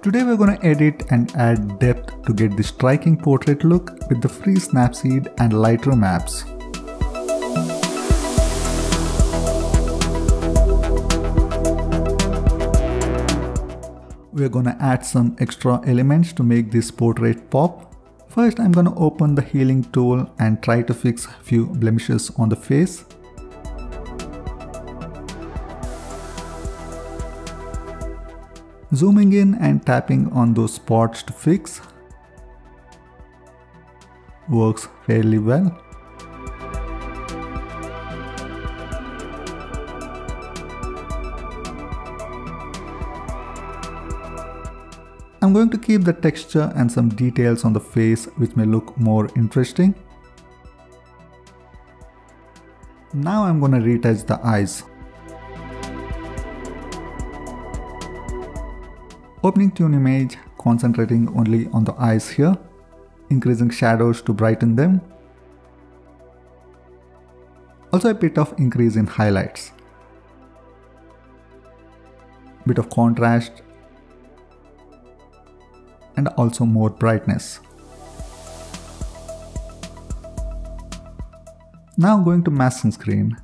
Today we're going to edit and add depth to get the striking portrait look with the free Snapseed and Lightroom apps. We're going to add some extra elements to make this portrait pop. First, I'm going to open the healing tool and try to fix a few blemishes on the face. Zooming in and tapping on those spots to fix. Works fairly well. I'm going to keep the texture and some details on the face which may look more interesting. Now I'm going to retouch the eyes. Opening Tune Image, concentrating only on the eyes here, increasing shadows to brighten them. Also a bit of increase in highlights. Bit of contrast. And also more brightness. Now going to masking screen.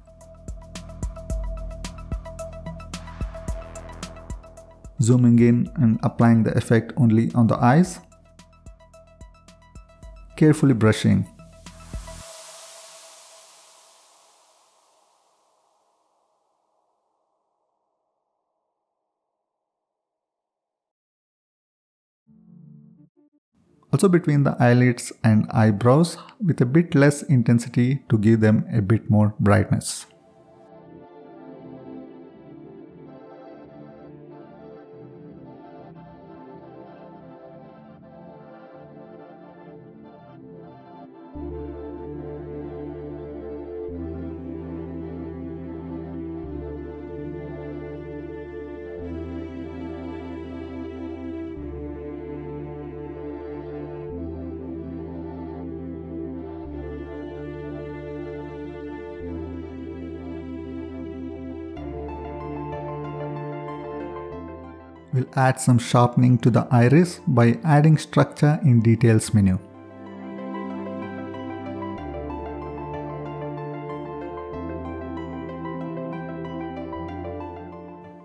Zooming in and applying the effect only on the eyes. Carefully brushing. Also between the eyelids and eyebrows with a bit less intensity to give them a bit more brightness. We'll add some sharpening to the iris by adding structure in Details menu.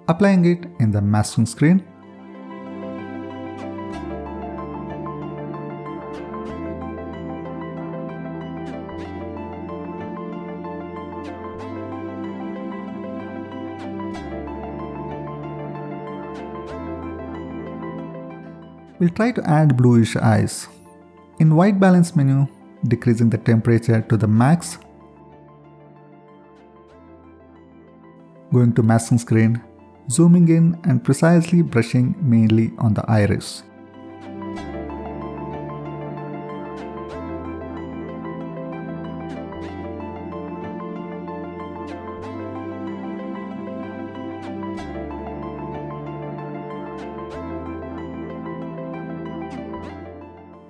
Applying it in the masking screen. We'll try to add bluish eyes. In White Balance menu, decreasing the temperature to the max. Going to masking screen, zooming in and precisely brushing mainly on the iris.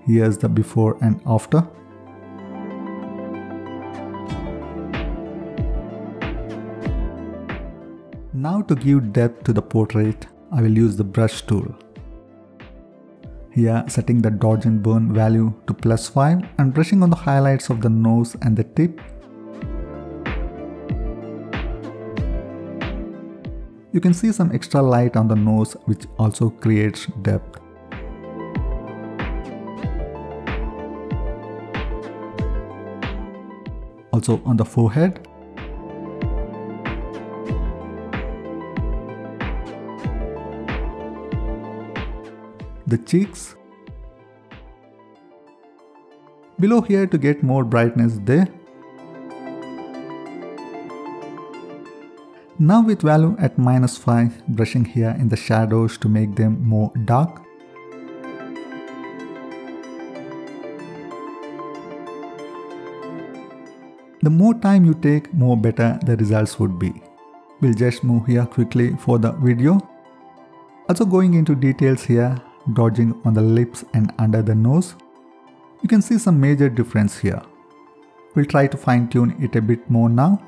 Here's the before and after. Now to give depth to the portrait, I will use the brush tool. Here setting the dodge and burn value to +5 and brushing on the highlights of the nose and the tip. You can see some extra light on the nose which also creates depth. Also on the forehead. The cheeks. Below here to get more brightness there. Now with value at -5, brushing here in the shadows to make them more dark. The more time you take, more better the results would be. We'll just move here quickly for the video. Also going into details here, dodging on the lips and under the nose. You can see some major difference here. We'll try to fine tune it a bit more now.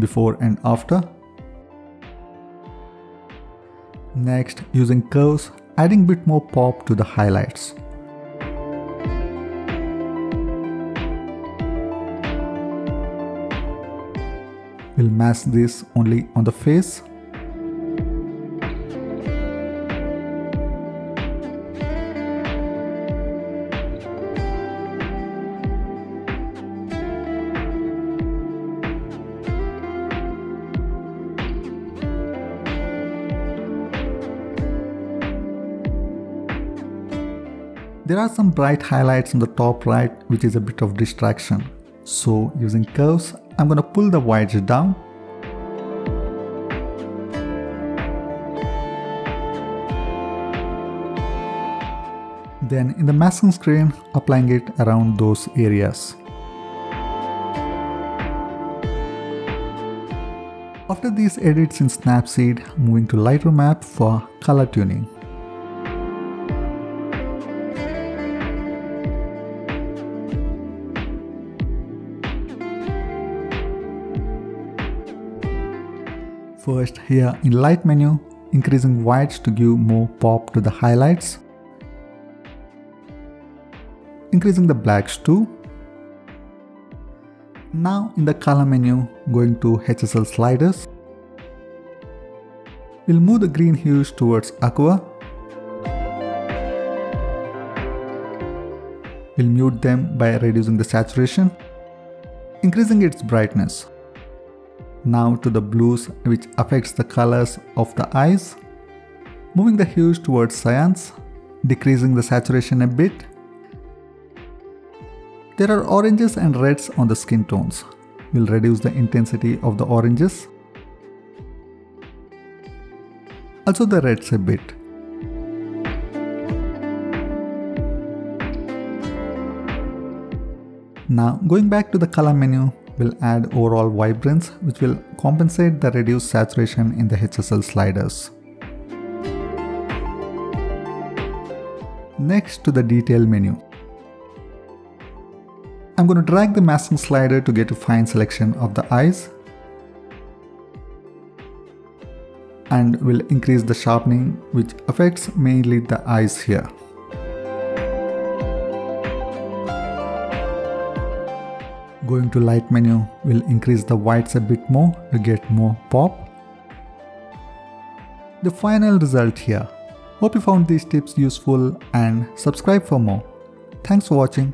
before and after. Next, using curves, adding a bit more pop to the highlights. We'll mask this only on the face. There are some bright highlights on the top right, which is a bit of distraction. So using curves, I'm going to pull the whites down. Then in the masking screen, applying it around those areas. After these edits in Snapseed, moving to Lightroom app for color tuning. First, here in light menu, increasing whites to give more pop to the highlights. Increasing the blacks too. Now in the color menu, going to HSL sliders. We'll move the green hues towards aqua. We'll mute them by reducing the saturation, increasing its brightness. Now to the blues, which affects the colors of the eyes. Moving the hues towards cyans, decreasing the saturation a bit. There are oranges and reds on the skin tones. We'll reduce the intensity of the oranges. Also the reds a bit. Now going back to the color menu, we'll add overall vibrance, which will compensate the reduced saturation in the HSL sliders. Next to the detail menu. I'm going to drag the masking slider to get a fine selection of the eyes. And we'll increase the sharpening, which affects mainly the eyes here. Going to light menu, we'll increase the whites a bit more to get more pop. The final result here. Hope you found these tips useful and subscribe for more. Thanks for watching.